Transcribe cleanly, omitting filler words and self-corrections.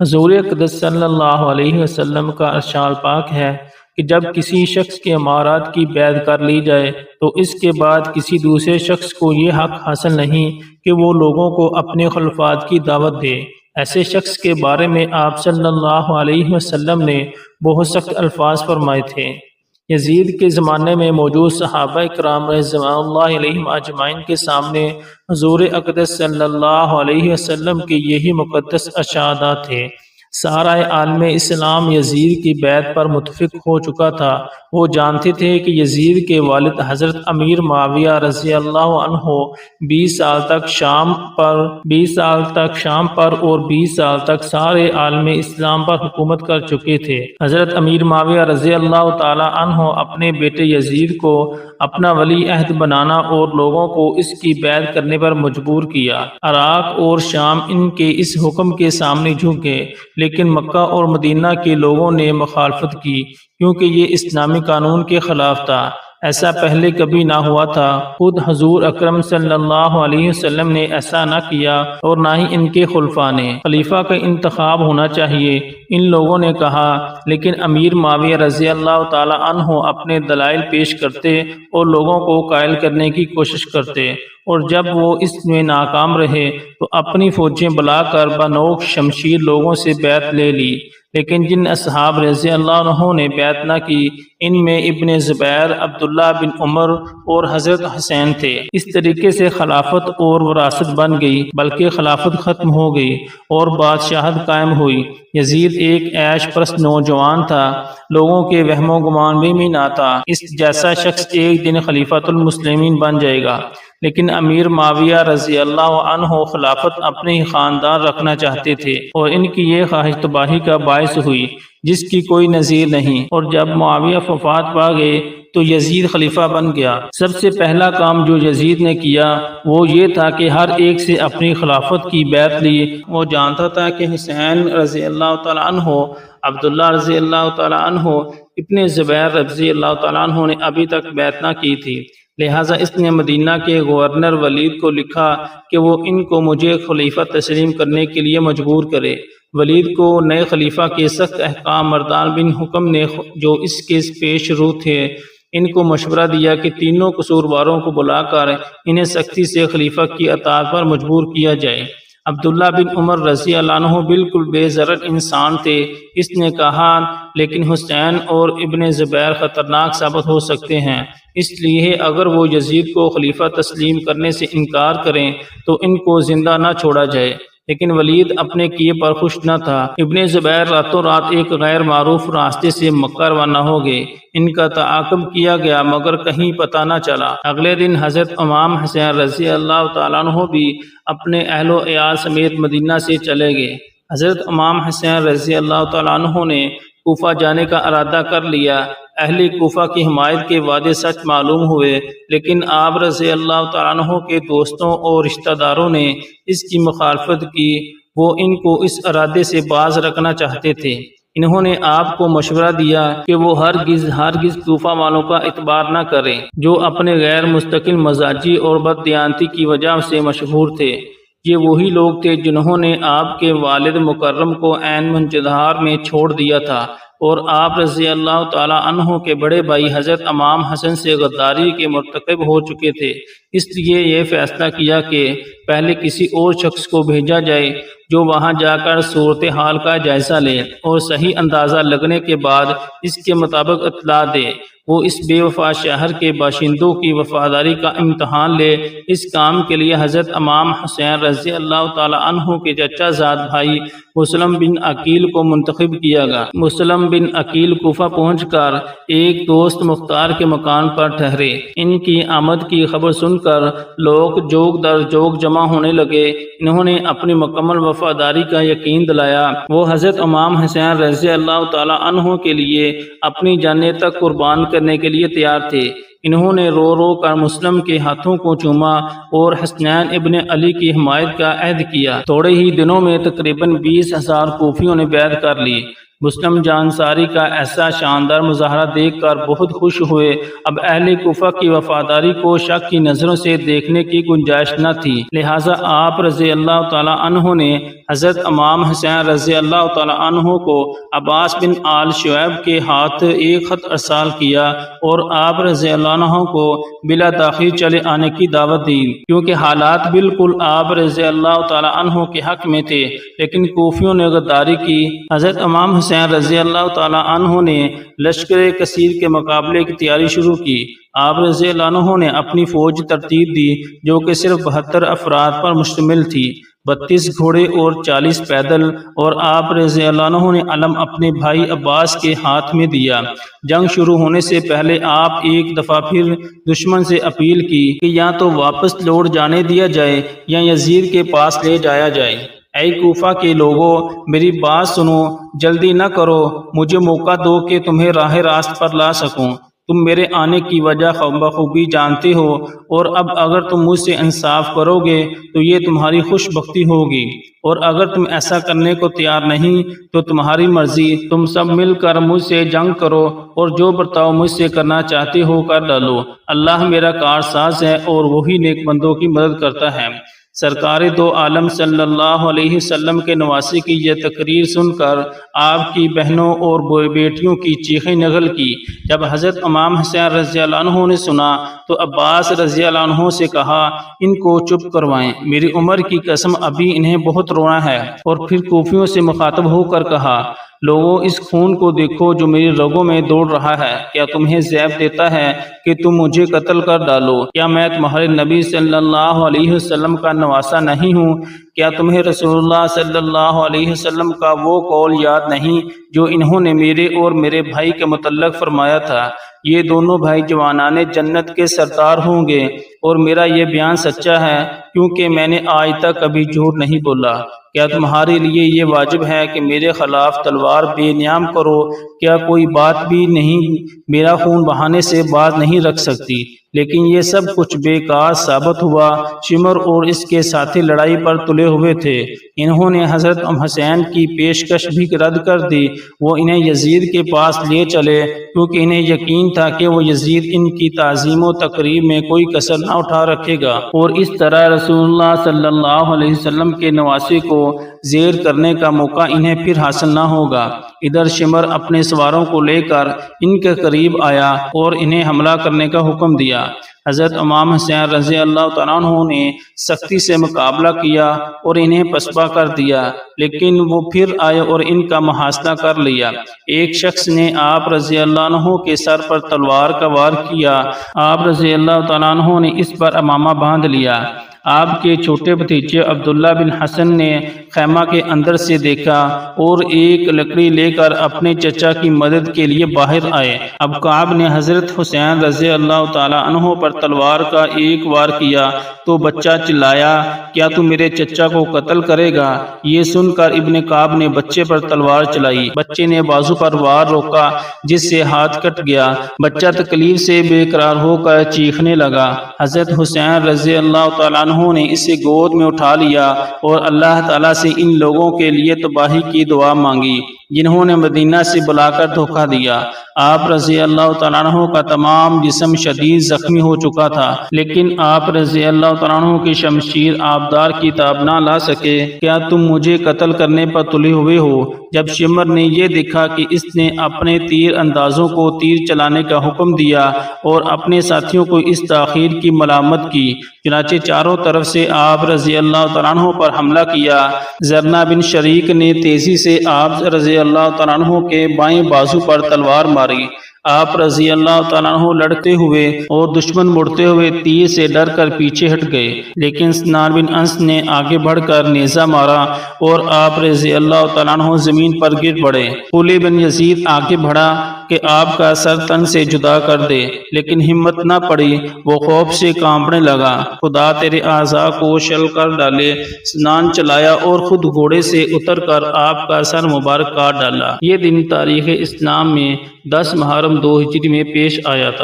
حضور اقدس صلی اللہ علیہ وسلم کا ارشاد پاک ہے کہ جب کسی شخص کے امارات کی بیعت کر لی جائے تو اس کے بعد کسی دوسرے شخص کو یہ حق حاصل نہیں کہ وہ لوگوں کو اپنے خلفات کی دعوت دے۔ ایسے شخص کے بارے میں آپ صلی اللہ علیہ وسلم نے بہت سخت الفاظ فرمائے تھے۔ یزید کے زمانے میں موجود صحابہ کرام رضوان اللہ علیہم اجمعین کے سامنے حضور اقدس صلی اللہ علیہ وسلم کے یہی مقدس ارشادات تھے۔ سارا عالم اسلام یزید کی بیعت پر متفق ہو چکا تھا۔ وہ جانتے تھے کہ یزید کے والد حضرت امیر معاویہ رضی اللہ عنہ 20 سال تک شام پر اور 20 سال تک سارے عالم اسلام پر حکومت کر چکے تھے۔ حضرت امیر معاویہ رضی اللہ تعالی عنہ اپنے بیٹے یزید کو اپنا ولی عہد بنانا اور لوگوں کو اس کی بیعت کرنے پر مجبور کیا۔ عراق اور شام ان کے اس حکم کے سامنے جھکے، لیکن مکہ اور مدینہ کے لوگوں نے مخالفت کی کیونکہ یہ اسلامی قانون کے خلاف تھا۔ ایسا پہلے کبھی نہ ہوا تھا۔ خود حضور اکرم صلی اللہ علیہ وسلم نے ایسا نہ کیا اور نہ ہی ان کے خلفاء نے۔ خلیفہ کا انتخاب ہونا چاہیے، ان لوگوں نے کہا، لیکن امیر معاویہ رضی اللہ تعالی عنہ اپنے دلائل پیش کرتے اور لوگوں کو قائل کرنے کی کوشش کرتے، اور جب وہ اس میں ناکام رہے تو اپنی فوجیں بلا کر بنوک شمشیر لوگوں سے بیعت لے لی۔ لیکن جن اصحاب رضی اللہ عنہ نے بیعت نہ کی، ان میں ابن زبیر، عبداللہ بن عمر اور حضرت حسین تھے۔ اس طریقے سے خلافت اور وراثت بن گئی، بلکہ خلافت ختم ہو گئی اور بادشاہت قائم ہوئی۔ یزید ایک عیش پرست نوجوان تھا، لوگوں کے وہم و گمان میں نہ تھا۔ اس جیسا شخص ایک دن خلیفۃ المسلمین بن جائے گا، لیکن امیر معاویہ رضی اللہ عنہ خلافت اپنے ہی خاندان رکھنا چاہتے تھے، اور ان کی یہ خواہش تباہی کا باعث ہوئی جس کی کوئی نظیر نہیں۔ اور جب معاویہ وفات پا گئے تو یزید خلیفہ بن گیا۔ سب سے پہلا کام جو یزید نے کیا وہ یہ تھا کہ ہر ایک سے اپنی خلافت کی بیعت لی۔ وہ جانتا تھا کہ حسین رضی اللہ تعالیٰ عنہ، عبداللہ رضی اللہ تعالیٰ عنہ، ابن زبیر رضی اللہ تعالیٰ عنہ نے ابھی تک بیعت نہ کی تھی، لہٰذا اس نے مدینہ کے گورنر ولید کو لکھا کہ وہ ان کو مجھے خلیفہ تسلیم کرنے کے لیے مجبور کرے۔ ولید کو نئے خلیفہ کے سخت احکام مردان بن حکم نے، جو اس کے پیش رو تھے، ان کو مشورہ دیا کہ تینوں قصورواروں کو بلا کر انہیں سختی سے خلیفہ کی اطاعت پر مجبور کیا جائے۔ عبداللہ بن عمر رضی اللہ عنہ بالکل بے ضرر انسان تھے۔ اس نے کہا، لیکن حسین اور ابن زبیر خطرناک ثابت ہو سکتے ہیں، اس لیے اگر وہ یزید کو خلیفہ تسلیم کرنے سے انکار کریں تو ان کو زندہ نہ چھوڑا جائے۔ لیکن ولید اپنے کیے پر خوش نہ تھا۔ ابن زبیر راتوں رات ایک غیر معروف راستے سے مکہ روانہ ہو گئے۔ ان کا تعاقب کیا گیا مگر کہیں پتہ نہ چلا۔ اگلے دن حضرت امام حسین رضی اللہ تعالیٰ عنہ بھی اپنے اہل و عیال سمیت مدینہ سے چلے گئے۔ حضرت امام حسین رضی اللہ تعالیٰ عنہ نے کوفہ جانے کا ارادہ کر لیا۔ اہل کوفہ کی حمایت کے وعدے سچ معلوم ہوئے، لیکن آپ رضی اللہ تعالیٰ عنہ کے دوستوں اور رشتہ داروں نے اس کی مخالفت کی۔ وہ ان کو اس ارادے سے باز رکھنا چاہتے تھے۔ انہوں نے آپ کو مشورہ دیا کہ وہ ہرگز کوفہ والوں کا اعتبار نہ کریں، جو اپنے غیر مستقل مزاجی اور بددیانتی کی وجہ سے مشہور تھے۔ یہ وہی لوگ تھے جنہوں نے آپ کے والد مکرم کو عین منجدار میں چھوڑ دیا تھا، اور آپ رضی اللہ تعالیٰ عنہ کے بڑے بھائی حضرت امام حسن سے غداری کے مرتکب ہو چکے تھے۔ اس لیے یہ فیصلہ کیا کہ پہلے کسی اور شخص کو بھیجا جائے جو وہاں جا کر صورتحال کا جائزہ لے اور صحیح اندازہ لگنے کے بعد اس کے مطابق اطلاع دے۔ وہ اس بے وفا شہر کے باشندوں کی وفاداری کا امتحان لے۔ اس کام کے لیے حضرت امام حسین رضی اللہ تعالی عنہ کے چچا زاد بھائی مسلم بن عقیل کو منتخب کیا گیا۔ مسلم بن عقیل کوفہ پہنچ کر ایک دوست مختار کے مکان پر ٹھہرے۔ ان کی آمد کی خبر سن کر لوگ جوگ در جوگ جمع ہونے لگے۔ انہوں نے اپنی مکمل وفاداری کا یقین دلایا۔ وہ حضرت امام حسین رضی اللہ تعالی عنہ کے لیے اپنی جانیں تک قربان کرنے کے لیے تیار تھے۔ انہوں نے رو رو کر مسلم کے ہاتھوں کو چوما اور حسنین ابن علی کی حمایت کا عہد کیا۔ تھوڑے ہی دنوں میں تقریباً 20,000 کوفیوں نے بیعت کر لی۔ مسلم جانصاری کا ایسا شاندار مظاہرہ دیکھ کر بہت خوش ہوئے۔ اب اہل کوفہ کی وفاداری کو شک کی نظروں سے دیکھنے کی گنجائش نہ تھی، لہٰذا آپ رضی اللہ تعالیٰ عنہ نے حضرت امام حسین رضی اللہ تعالیٰ عنہ کو عباس بن آل شعیب کے ہاتھ ایک خط ارسال کیا اور آپ رضی اللہ عنہ کو بلا تاخیر چلے آنے کی دعوت دی، کیونکہ حالات بالکل آپ رضی اللہ تعالیٰ عنہ کے حق میں تھے، لیکن کوفیوں نے غداری کی۔ حضرت امام حسین رضی اللہ تعالیٰ عنہ نے لشکر کثیر کے مقابلے کی تیاری شروع کی۔ آپ رضی اللہ عنہ نے اپنی فوج ترتیب دی جو کہ صرف 72 افراد پر مشتمل تھی، 32 گھوڑے اور 40 پیدل، اور آپ رضی اللہ عنہ نے علم اپنے بھائی عباس کے ہاتھ میں دیا۔ جنگ شروع ہونے سے پہلے آپ ایک دفعہ پھر دشمن سے اپیل کی کہ یا تو واپس لوٹ جانے دیا جائے یا یزید کے پاس لے جایا جائے۔ اے کوفہ کے لوگوں، میری بات سنو، جلدی نہ کرو، مجھے موقع دو کہ تمہیں راہ راست پر لا سکوں۔ تم میرے آنے کی وجہ بخوبی جانتے ہو، اور اب اگر تم مجھ سے انصاف کرو گے تو یہ تمہاری خوش بختی ہوگی، اور اگر تم ایسا کرنے کو تیار نہیں تو تمہاری مرضی، تم سب مل کر مجھ سے جنگ کرو اور جو برتاؤ مجھ سے کرنا چاہتے ہو کر ڈالو۔ اللہ میرا کارساز ہے اور وہی نیک بندوں کی مدد کرتا ہے۔ سرکار دو عالم صلی اللہ علیہ وسلم کے نواسی کی یہ تقریر سن کر آپ کی بہنوں اور بیٹیوں کی چیخیں نکل کی۔ جب حضرت امام حسین رضی اللہ عنہ نے سنا تو عباس رضی اللہ عنہ سے کہا، ان کو چپ کروائیں، میری عمر کی قسم ابھی انہیں بہت رونا ہے۔ اور پھر کوفیوں سے مخاطب ہو کر کہا، لوگوں اس خون کو دیکھو جو میری رگوں میں دوڑ رہا ہے، کیا تمہیں زیب دیتا ہے کہ تم مجھے قتل کر ڈالو؟ کیا میں تمہارے نبی صلی اللہ علیہ وسلم کا نواسا نہیں ہوں؟ کیا تمہیں رسول اللہ صلی اللہ علیہ وسلم کا وہ قول یاد نہیں جو انہوں نے میرے اور میرے بھائی کے متعلق فرمایا تھا، یہ دونوں بھائی جوانان جنت کے سردار ہوں گے؟ اور میرا یہ بیان سچا ہے کیونکہ میں نے آج تک کبھی جھوٹ نہیں بولا۔ کیا تمہارے لیے یہ واجب ہے کہ میرے خلاف تلوار بے نیام کرو؟ کیا کوئی بات بھی نہیں میرا خون بہانے سے باز نہیں رکھ سکتی؟ لیکن یہ سب کچھ بیکار ثابت ہوا۔ شمر اور اس کے ساتھی لڑائی پر تلے ہوئے تھے، انہوں نے حضرت حسین کی پیشکش بھی رد کر دی۔ وہ انہیں یزید کے پاس لے چلے کیونکہ انہیں یقین تھا کہ وہ یزید ان کی تعظیم و تقریب میں کوئی کسر نہ اٹھا رکھے گا، اور اس طرح رسول اللہ صلی اللہ علیہ وسلم کے نواسی کو زیر کرنے کا موقع انہیں پھر حاصل نہ ہوگا۔ ادھر شمر اپنے سواروں کو لے کر ان کے قریب آیا اور انہیں حملہ کرنے کا حکم دیا۔ حضرت امام حسین رضی اللہ تعالیٰ عنہ نے سختی سے مقابلہ کیا اور انہیں پسپا کر دیا، لیکن وہ پھر آئے اور ان کا محاصرہ کر لیا۔ ایک شخص نے آپ رضی اللہ عنہ کے سر پر تلوار کا وار کیا، آپ رضی اللہ تعالیٰ عنہ نے اس پر امامہ باندھ لیا۔ آپ کے چھوٹے بھتیجے عبداللہ بن حسن نے خیمہ کے اندر سے دیکھا اور ایک لکڑی لے کر اپنے چچا کی مدد کے لیے باہر آئے۔ اب کعب نے حضرت حسین رضی اللہ تعالی عنہ پر تلوار کا ایک وار کیا تو بچہ چلایا، کیا تو میرے چچا کو قتل کرے گا؟ یہ سن کر ابن کعب نے بچے پر تلوار چلائی، بچے نے بازو پر وار روکا جس سے ہاتھ کٹ گیا۔ بچہ تکلیف سے بے قرار ہو کر چیخنے لگا۔ حضرت حسین رضی اللہ تعالی عنہ نے اسے گود میں اٹھا لیا اور اللہ تعالیٰ سے ان لوگوں کے لیے تباہی کی دعا مانگی جنہوں نے مدینہ سے بلا کر دھوکہ دیا۔ آپ رضی اللہ تعالیٰ عنہ کا تمام جسم شدید زخمی ہو چکا تھا، لیکن آپ رضی اللہ تعالیٰ عنہ کی شمشیر آبدار کی تاب نہ لا سکے۔ کیا تم مجھے قتل کرنے پر تلے ہوئے ہو؟ جب شمر نے یہ دیکھا کہ اس نے اپنے تیر اندازوں کو تیر چلانے کا حکم دیا اور اپنے ساتھیوں کو اس تاخیر کی ملامت کی، چنانچہ چاروں طرف سے آپ رضی اللہ تعالیٰ عنہ پر حملہ کیا۔ زرنا بن شریک نے تیزی سے آپ رضی اللہ تعالیٰ عنہ کے بائیں بازو پر تلوار ماری۔ آپ رضی اللہ تعالیٰ عنہ لڑتے ہوئے اور دشمن مڑتے ہوئے تیر سے ڈر کر پیچھے ہٹ گئے، لیکن سنان بن انس نے آگے بڑھ کر نیزہ مارا اور آپ رضی اللہ تعالیٰ عنہ زمین پر گر پڑے۔ قلی بن یزید آگے بڑھا کہ آپ کا سر تن سے جدا کر دے، لیکن ہمت نہ پڑی، وہ خوف سے کانپنے لگا۔ خدا تیرے اعضاء کو شل کر ڈالے۔ سنان چلایا اور خود گھوڑے سے اتر کر آپ کا سر مبارک کاٹ ڈالا۔ یہ دن تاریخ اسلام میں 10 محرم 2 ہجری میں پیش آیا تھا۔